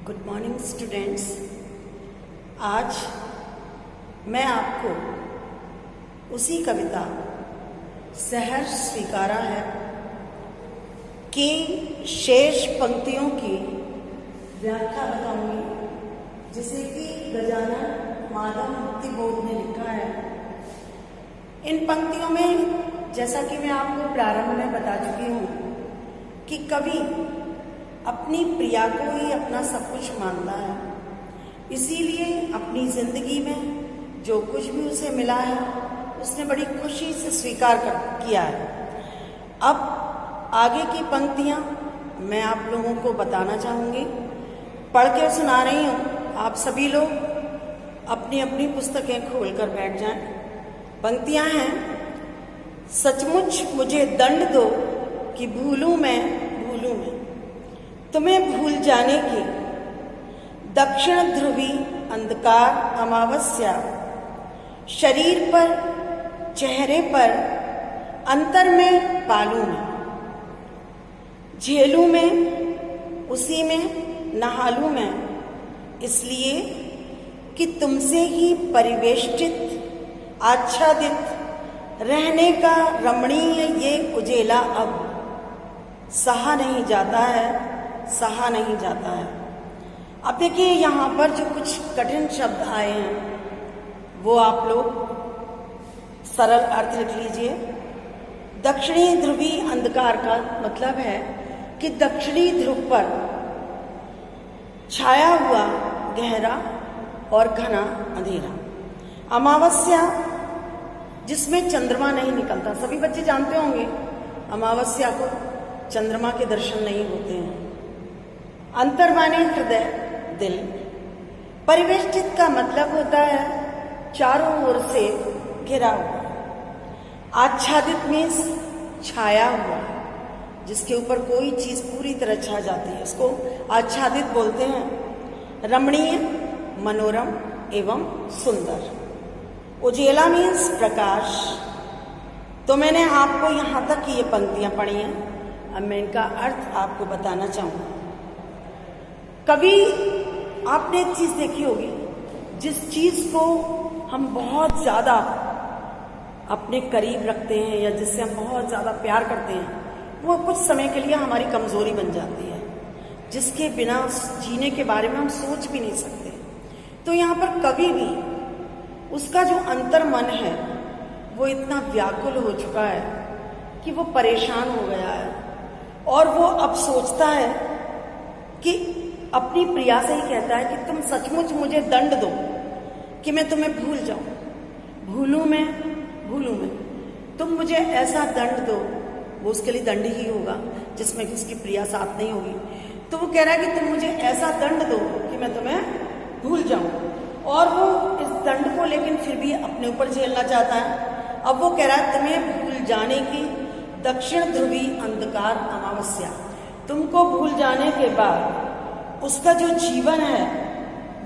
Good morning students. आज मैं आपको उसी कविता सहर्ष स्वीकारा है कि शेष पंक्तियों की व्याख्या बताऊंगी, जिसे कि गजानन माधव मुक्ति बोध ने लिखा है। इन पंक्तियों में जैसा कि मैं आपको प्रारंभ में बता चुकी हूँ कि कवि अपनी प्रिया को ही अपना सब कुछ मानता है, इसीलिए अपनी जिंदगी में जो कुछ भी उसे मिला है उसने बड़ी खुशी से स्वीकार किया है। अब आगे की पंक्तियां मैं आप लोगों को बताना चाहूँगी, पढ़ के सुना रही हूँ। आप सभी लोग अपनी अपनी पुस्तकें खोल कर बैठ जाएं। पंक्तियां हैं, सचमुच मुझे दंड दो कि भूलूं मैं तुम्हें भूल जाने की, दक्षिण ध्रुवी अंधकार अमावस्या, शरीर पर चेहरे पर अंतर में पालू मैं, झेलू में उसी में नहालू मैं, इसलिए कि तुमसे ही परिवेष्टित आच्छादित रहने का रमणीय ये उजेला अब सहा नहीं जाता है, सहा नहीं जाता है। अब देखिए, यहाँ पर जो कुछ कठिन शब्द आए हैं वो आप लोग सरल अर्थ लिख लीजिए। दक्षिणी ध्रुवी अंधकार का मतलब है कि दक्षिणी ध्रुव पर छाया हुआ गहरा और घना अंधेरा। अमावस्या, जिसमें चंद्रमा नहीं निकलता। सभी बच्चे जानते होंगे अमावस्या को चंद्रमा के दर्शन नहीं होते हैं। अंतर माने हृदय, दिल। परिवेष्टित का मतलब होता है चारों ओर से घिरा हुआ। आच्छादित मीन्स छाया हुआ, जिसके ऊपर कोई चीज पूरी तरह छा जाती है, उसको आच्छादित बोलते हैं। रमणीय, मनोरम एवं सुंदर। उजेला मीन्स प्रकाश। तो मैंने आपको यहाँ तक ये पंक्तियां पढ़ी हैं, अब मैं इनका अर्थ आपको बताना चाहूँगा। कभी आपने एक चीज देखी होगी, जिस चीज को हम बहुत ज्यादा अपने करीब रखते हैं या जिससे हम बहुत ज्यादा प्यार करते हैं, वो कुछ समय के लिए हमारी कमजोरी बन जाती है, जिसके बिना जीने के बारे में हम सोच भी नहीं सकते। तो यहाँ पर कवि भी, उसका जो अंतर मन है वो इतना व्याकुल हो चुका है कि वो परेशान हो गया है, और वो अब सोचता है कि अपनी प्रिया से ही कहता है कि तुम सचमुच मुझे दंड दो कि मैं तुम्हें भूल जाऊं, भूलूं मैं, तुम मुझे ऐसा दंड दो। वो उसके लिए दंड ही होगा जिसमें उसकी प्रिया साथ नहीं होगी। तो वो कह रहा है कि तुम मुझे ऐसा दंड दो कि मैं तुम्हें भूल जाऊं, और वो इस दंड को लेकिन फिर भी अपने ऊपर झेलना चाहता है। अब वो कह रहा है तुम्हें भूल जाने की दक्षिण ध्रुवी अंधकार अमावस्या, तुमको भूल जाने के बाद उसका जो जीवन है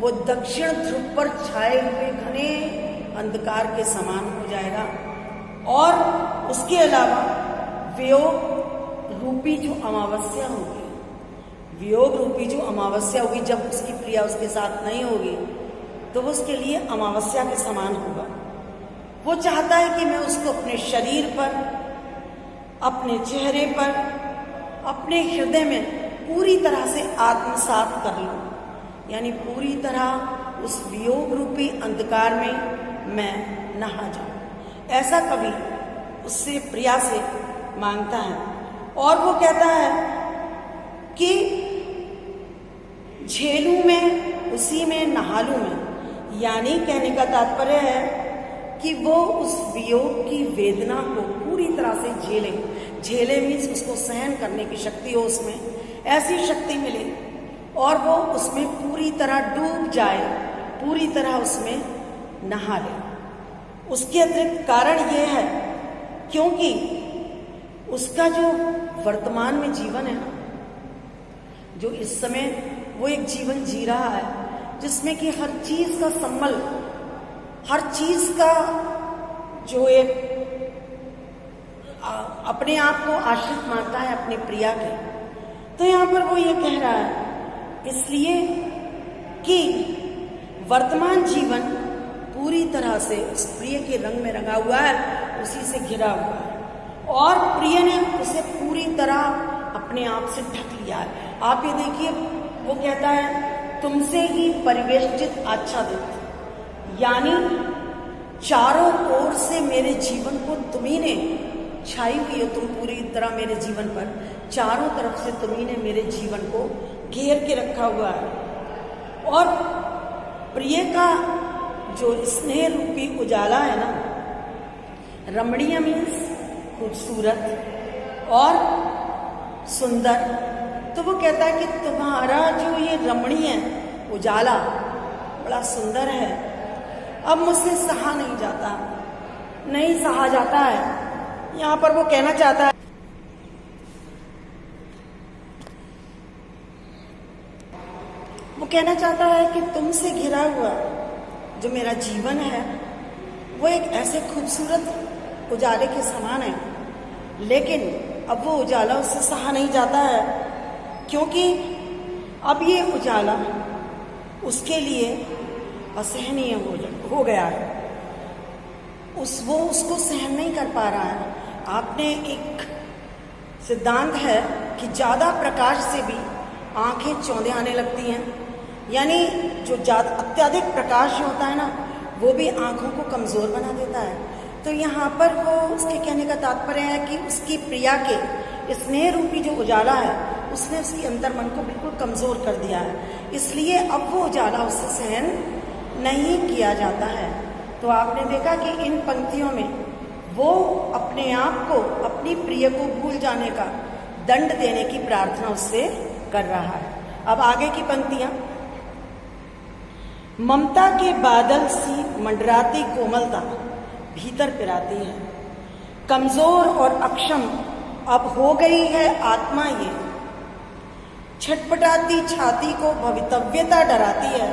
वो दक्षिण ध्रुव पर छाए हुए घने अंधकार के समान हो जाएगा। और उसके अलावा वियोग रूपी जो अमावस्या होगी, वियोग रूपी जो अमावस्या होगी, जब उसकी प्रिया उसके साथ नहीं होगी तो वो उसके लिए अमावस्या के समान होगा। वो चाहता है कि मैं उसको अपने शरीर पर, अपने चेहरे पर, अपने हृदय में पूरी तरह से आत्मसात कर लूं, यानी पूरी तरह उस वियोग रूपी अंधकार में मैं नहा जाऊं। ऐसा कवि उससे, प्रिया से मांगता है। और वो कहता है कि झेलूं मैं उसी में नहालूं मैं, यानी कहने का तात्पर्य है कि वो उस वियोग की वेदना को पूरी तरह से झेले मीन्स उसको सहन करने की शक्ति हो, उसमें ऐसी शक्ति मिले और वो उसमें पूरी तरह डूब जाए, पूरी तरह उसमें नहा ले। उसके अतिरिक्त कारण ये है क्योंकि उसका जो वर्तमान में जीवन है ना, जो इस समय वो एक जीवन जी रहा है जिसमें कि हर चीज का सम्मल, हर चीज का जो एक अपने आप को आश्रित मानता है अपनी प्रिया के। तो यहाँ पर वो ये कह रहा है इसलिए कि वर्तमान जीवन पूरी तरह से उस प्रिय के रंग में रंगा हुआ है, उसी से घिरा हुआ है, और प्रिय ने उसे पूरी तरह अपने आप से ढक लिया है। आप ये देखिए, वो कहता है तुमसे ही परिवेष्टित आच्छादित, यानी चारों ओर से मेरे जीवन को तुम्ही ने छाई हुई हो, तुम पूरी तरह मेरे जीवन पर, चारों तरफ से तुम्ही ने मेरे जीवन को घेर के रखा हुआ है। और प्रिय का जो स्नेह रूपी उजाला है ना, रमणीय मीन्स खूबसूरत और सुंदर, तो वो कहता है कि तुम्हारा जो ये रमणीय उजाला बड़ा सुंदर है, अब मुझसे सहा नहीं जाता, नहीं सहा जाता है। यहाँ पर वो कहना चाहता है, वो कहना चाहता है कि तुमसे घिरा हुआ जो मेरा जीवन है वो एक ऐसे खूबसूरत उजाले के समान है, लेकिन अब वो उजाला उससे सहा नहीं जाता है, क्योंकि अब ये उजाला उसके लिए असहनीय हो गया है। वो उसको सहन नहीं कर पा रहा है। आपने एक सिद्धांत है कि ज़्यादा प्रकाश से भी आंखें चौंधे आने लगती हैं, यानी जो ज़्यादा अत्यधिक प्रकाश होता है ना, वो भी आंखों को कमज़ोर बना देता है। तो यहाँ पर वो उसके कहने का तात्पर्य है कि उसकी प्रिया के स्नेह रूपी जो उजाला है उसने उसकी अंतर मन को बिल्कुल कमज़ोर कर दिया है, इसलिए अब वो उजाला उससे सहन नहीं किया जाता है। तो आपने देखा कि इन पंक्तियों में वो अपने आप को, अपनी प्रिय को भूल जाने का दंड देने की प्रार्थना उससे कर रहा है। अब आगे की पंक्तियां, ममता के बादल सी मंडराती कोमलता भीतर पिराती है, कमजोर और अक्षम अब हो गई है आत्मा ये, छटपटाती छाती को भवितव्यता डराती है,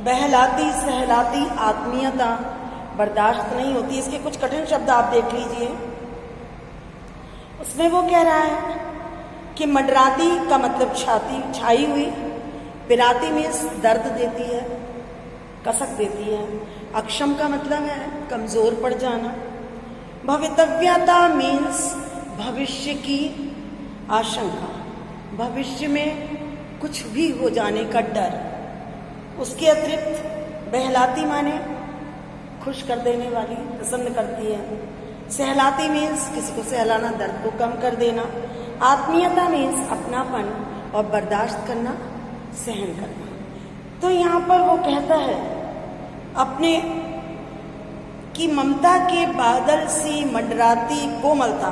बहलाती सहलाती आत्मीयता बर्दाश्त नहीं होती। इसके कुछ कठिन शब्द आप देख लीजिए। उसमें वो कह रहा है कि मंडराती का मतलब छाती छाई हुई, पिराती में दर्द देती है, कसक देती है, अक्षम का मतलब है कमजोर पड़ जाना, भवितव्यता मीन्स भविष्य की आशंका, भविष्य में कुछ भी हो जाने का डर। उसके अतिरिक्त बहलाती माने खुश कर देने वाली, प्रसन्न करती है, सहलाती मीन्स किसी को सहलाना, दर्द को कम कर देना, आत्मीयता मीन्स अपनापन और बर्दाश्त करना, सहन करना। तो यहाँ पर वो कहता है अपने की ममता के बादल सी मंडराती कोमलता,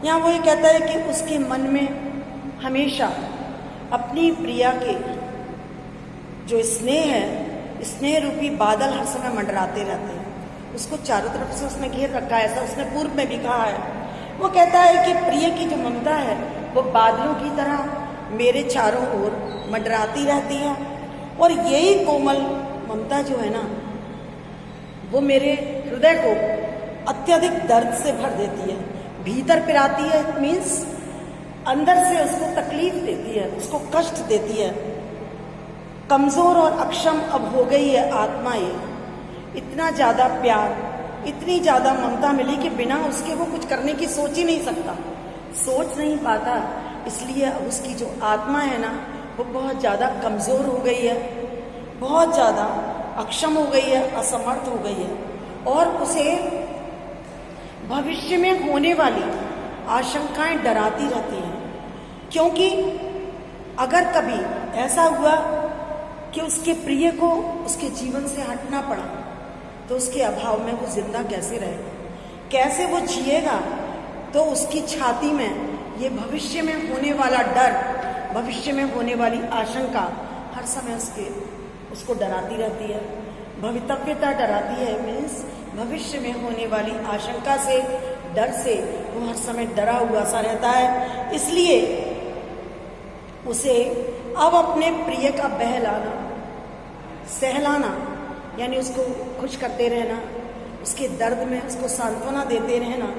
यहाँ वो ये कहता है कि उसके मन में हमेशा अपनी प्रिया के जो स्नेह है, स्नेह रूपी बादल हर समय मंडराते रहते हैं। उसको चारों तरफ से उसने घेर रखा है, ऐसा उसने पूर्व में भी कहा है। वो कहता है कि प्रिय की जो ममता है वो बादलों की तरह मेरे चारों ओर मंडराती रहती है, और यही कोमल ममता जो है ना, वो मेरे हृदय को अत्यधिक दर्द से भर देती है, भीतर पिराती है, इट मीन्स अंदर से उसको तकलीफ देती है, उसको कष्ट देती है। कमजोर और अक्षम अब हो गई है आत्मा ये, इतना ज्यादा प्यार, इतनी ज्यादा ममता मिली कि बिना उसके वो कुछ करने की सोच ही नहीं सकता, सोच नहीं पाता। इसलिए अब उसकी जो आत्मा है ना, वो बहुत ज्यादा कमजोर हो गई है, बहुत ज्यादा अक्षम हो गई है, असमर्थ हो गई है, और उसे भविष्य में होने वाली आशंकाएं डराती रहती हैं। क्योंकि अगर कभी ऐसा हुआ कि उसके प्रिय को उसके जीवन से हटना पड़ा, तो उसके अभाव में वो जिंदा कैसे रहेगा, कैसे वो जिएगा। तो उसकी छाती में ये भविष्य में होने वाला डर, भविष्य में होने वाली आशंका हर समय उसको डराती रहती है। भवितव्यता डराती है मीन्स भविष्य में होने वाली आशंका से, डर से वो हर समय डरा हुआ सा रहता है। इसलिए उसे अब अपने प्रिय का बहलाना, सहलाना, यानी उसको खुश करते रहना, उसके दर्द में उसको सांत्वना देते रहना,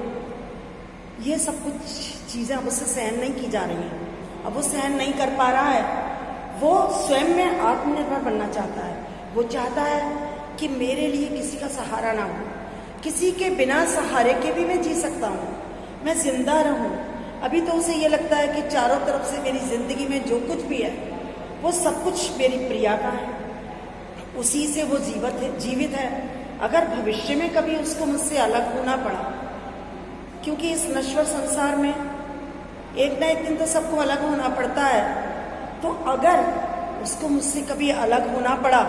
ये सब कुछ चीज़ें अब उससे सहन नहीं की जा रही हैं। अब वो सहन नहीं कर पा रहा है। वो स्वयं में आत्मनिर्भर बनना चाहता है। वो चाहता है कि मेरे लिए किसी का सहारा ना हो, किसी के बिना सहारे के भी मैं जी सकता हूँ, मैं जिंदा रहूँ। अभी तो उसे ये लगता है कि चारों तरफ से मेरी जिंदगी में जो कुछ भी है वो सब कुछ मेरी प्रिया का है, उसी से वो जीवित है। अगर भविष्य में कभी उसको मुझसे अलग होना पड़ा, क्योंकि इस नश्वर संसार में एक ना एक दिन तो सबको अलग होना पड़ता है, तो अगर उसको मुझसे कभी अलग होना पड़ा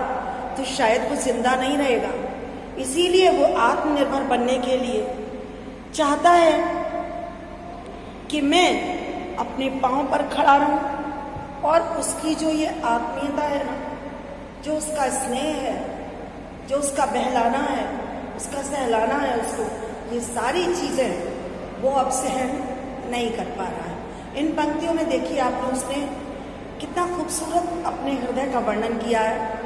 तो शायद वो जिंदा नहीं रहेगा। इसीलिए वो आत्मनिर्भर बनने के लिए चाहता है कि मैं अपने पांव पर खड़ा रहूं, और उसकी जो ये आत्मीयता है ना, जो उसका स्नेह है, जो उसका बहलाना है, उसका सहलाना है उसको, ये सारी चीजें वो अब सहन नहीं कर पा रहा है। इन पंक्तियों में देखिए आपने उसने कितना खूबसूरत अपने हृदय का वर्णन किया है।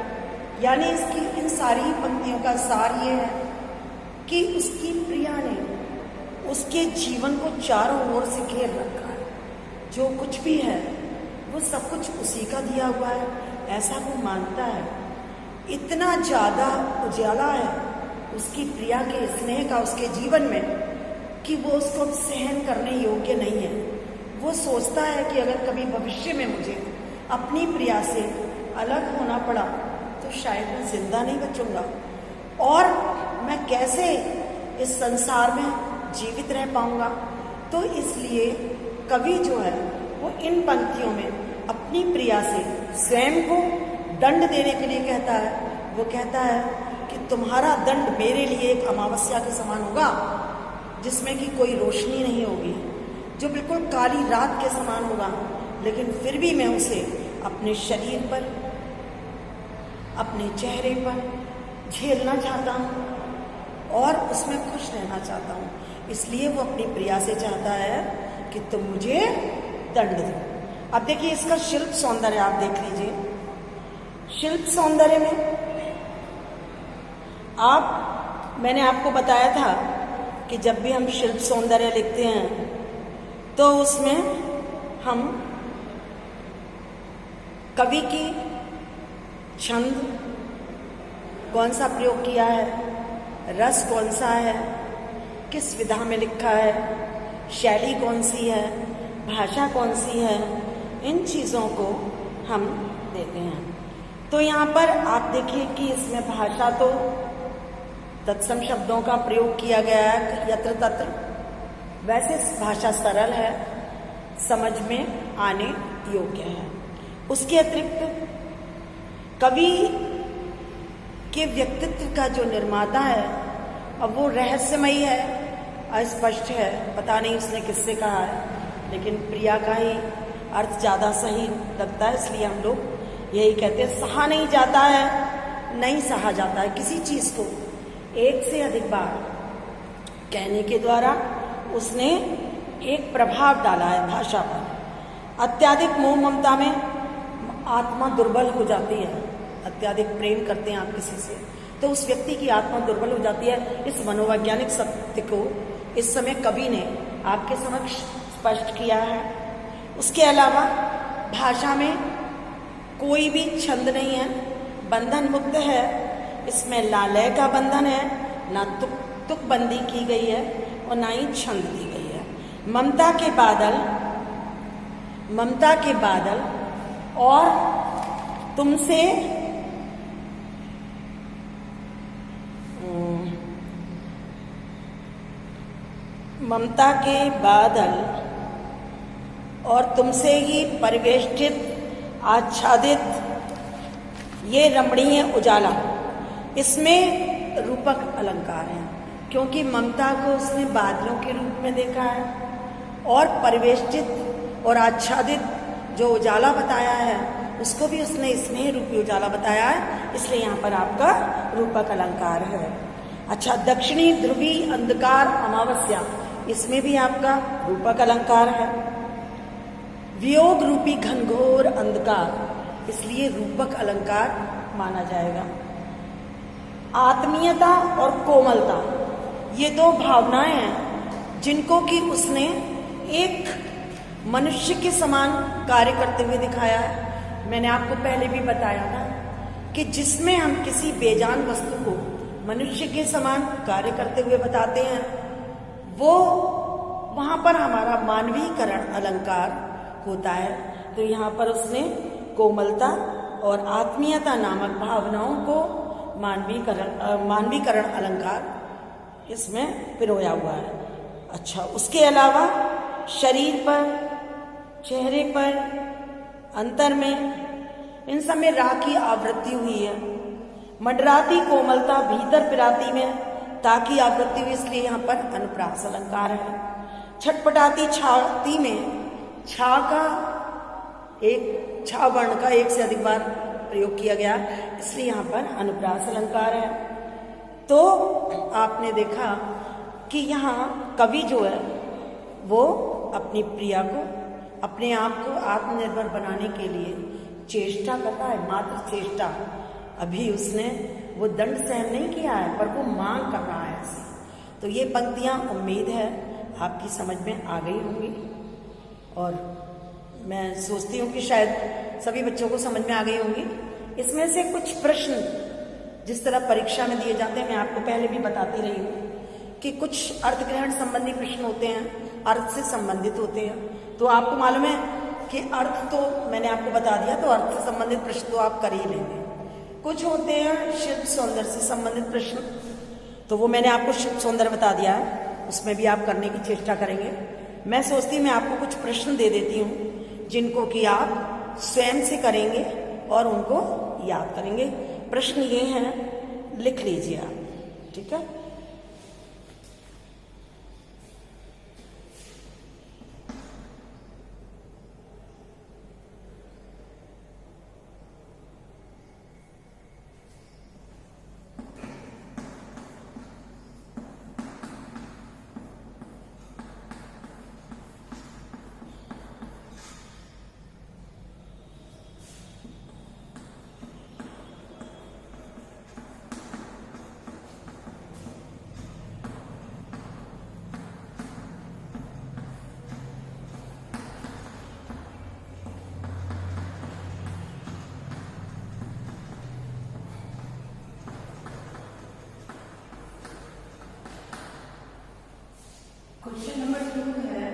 यानी इसकी इन सारी पंक्तियों का सार ये है कि उसकी प्रिया ने उसके जीवन को चारों ओर से घेर रखा है। जो कुछ भी है वो सब कुछ उसी का दिया हुआ है, ऐसा वो मानता है। इतना ज्यादा उजाला है उसकी प्रिया के स्नेह का उसके जीवन में कि वो उसको सहन करने योग्य नहीं है। वो सोचता है कि अगर कभी भविष्य में मुझे अपनी प्रिया से अलग होना पड़ा तो शायद मैं जिंदा नहीं बचूंगा, और मैं कैसे इस संसार में जीवित रह पाऊंगा। तो इसलिए कवि जो है वो इन पंक्तियों में अपनी प्रिया से स्वयं को दंड देने के लिए कहता है। वो कहता है कि तुम्हारा दंड मेरे लिए एक अमावस्या के समान होगा, जिसमें कि कोई रोशनी नहीं होगी, जो बिल्कुल काली रात के समान होगा, लेकिन फिर भी मैं उसे अपने शरीर पर, अपने चेहरे पर झेलना चाहता हूँ और उसमें खुश रहना चाहता हूँ। इसलिए वो अपनी प्रिया से चाहता है कि तुम मुझे दंड दो। अब देखिए इसका शिल्प सौंदर्य आप देख लीजिए। शिल्प सौंदर्य में मैंने आपको बताया था कि जब भी हम शिल्प सौंदर्य लिखते हैं तो उसमें हम कवि की छंद कौन सा प्रयोग किया है, रस कौन सा है, किस विधा में लिखा है, शैली कौन सी है, भाषा कौन सी है, इन चीज़ों को हम देते हैं। तो यहाँ पर आप देखिए कि इसमें भाषा तो तत्सम शब्दों का प्रयोग किया गया है यत्र तत्र। वैसे भाषा सरल है, समझ में आने योग्य है। उसके अतिरिक्त कवि के व्यक्तित्व का जो निर्माता है, अब वो रहस्यमयी है, अस्पष्ट है, पता नहीं उसने किससे कहा है, लेकिन प्रिया का ही अर्थ ज़्यादा सही लगता है, इसलिए हम लोग यही कहते हैं। सहा नहीं जाता है, नहीं सहा जाता है किसी चीज़ को एक से अधिक बार कहने के द्वारा उसने एक प्रभाव डाला है भाषा पर। अत्याधिक मोह ममता में आत्मा दुर्बल हो जाती है। अत्याधिक प्रेम करते हैं आप किसी से तो उस व्यक्ति की आत्मा दुर्बल हो जाती है। इस मनोवैज्ञानिक सत्य को इस समय कवि ने आपके समक्ष स्पष्ट किया है। उसके अलावा भाषा में कोई भी छंद नहीं है, बंधन मुक्त है। इसमें लालय का बंधन है, ना तुक बंदी की गई है और ना ही छंद दी गई है। ममता के बादल और तुमसे ममता के बादल और तुमसे ही परिवेष्टित आच्छादित ये रमणीय उजाला, इसमें रूपक अलंकार है, क्योंकि ममता को उसने बादलों के रूप में देखा है और परिवेष्टित और आच्छादित जो उजाला बताया है उसको भी उसने स्नेह रूपी उजाला बताया है, इसलिए यहाँ पर आपका रूपक अलंकार है। अच्छा, दक्षिणी ध्रुवी अंधकार अमावस्या, इसमें भी आपका रूपक अलंकार है। वियोग रूपी घनघोर अंधकार, इसलिए रूपक अलंकार माना जाएगा। आत्मीयता और कोमलता, ये दो भावनाएं हैं जिनको कि उसने एक मनुष्य के समान कार्य करते हुए दिखाया है। मैंने आपको पहले भी बताया था कि जिसमें हम किसी बेजान वस्तु को मनुष्य के समान कार्य करते हुए बताते हैं, वो वहां पर हमारा मानवीकरण अलंकार होता है। तो यहाँ पर उसने कोमलता और आत्मीयता नामक भावनाओं को मानवीकरण अलंकार इसमें पिरोया हुआ है। अच्छा, उसके अलावा शरीर पर, चेहरे पर, अंतर में, इन सब में रा की आवृत्ति हुई है। मंडराती कोमलता भीतर पिराती में ताकि आवृत्ति हुई, इसलिए यहाँ पर अनुप्रास अलंकार है। छटपटाती छाती में छा वर्ण का एक से अधिक बार प्रयोग किया गया, इसलिए यहाँ पर अनुप्रास अलंकार है। तो आपने देखा कि यहाँ कवि जो है वो अपनी प्रिया को, अपने आप को आत्मनिर्भर बनाने के लिए चेष्टा करता है, मात्र चेष्टा। अभी उसने वो दंड सहन नहीं किया है, पर वो मांग कर रहा है ऐसे। तो ये पंक्तियां उम्मीद है आपकी समझ में आ गई होंगी, और मैं सोचती हूँ कि शायद सभी बच्चों को समझ में आ गई होंगी। इसमें से कुछ प्रश्न जिस तरह परीक्षा में दिए जाते हैं, मैं आपको पहले भी बताती रही हूँ कि कुछ अर्थग्रहण संबंधी प्रश्न होते हैं, अर्थ से संबंधित होते हैं। तो आपको मालूम है कि अर्थ तो मैंने आपको बता दिया, तो अर्थ से संबंधित प्रश्न तो आप कर ही लेंगे। कुछ होते हैं शिल्प सौंदर्य से संबंधित प्रश्न, तो वो मैंने आपको शिल्प सौंदर्य बता दिया है, उसमें भी आप करने की चेष्टा करेंगे। मैं सोचती हूँ मैं आपको कुछ प्रश्न दे देती हूँ जिनको कि आप स्वयं से करेंगे और उनको याद करेंगे। प्रश्न ये हैं, लिख लीजिए आप, ठीक है। क्वेश्चन नंबर 2 है,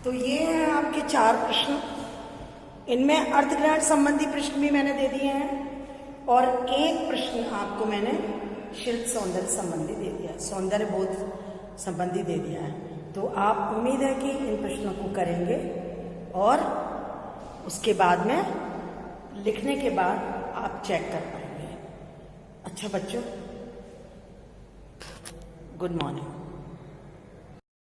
तो ये हैं आपके 4 प्रश्न। इनमें अर्थग्रहण संबंधी प्रश्न भी मैंने दे दिए हैं, और एक प्रश्न आपको मैंने शिल्प सौंदर्य संबंधी दे दिया, सौंदर्य बोध संबंधी दे दिया है। तो आप उम्मीद है कि इन प्रश्नों को करेंगे, और उसके बाद में लिखने के बाद आप चेक कर पाएंगे। अच्छा बच्चों, गुड मॉर्निंग।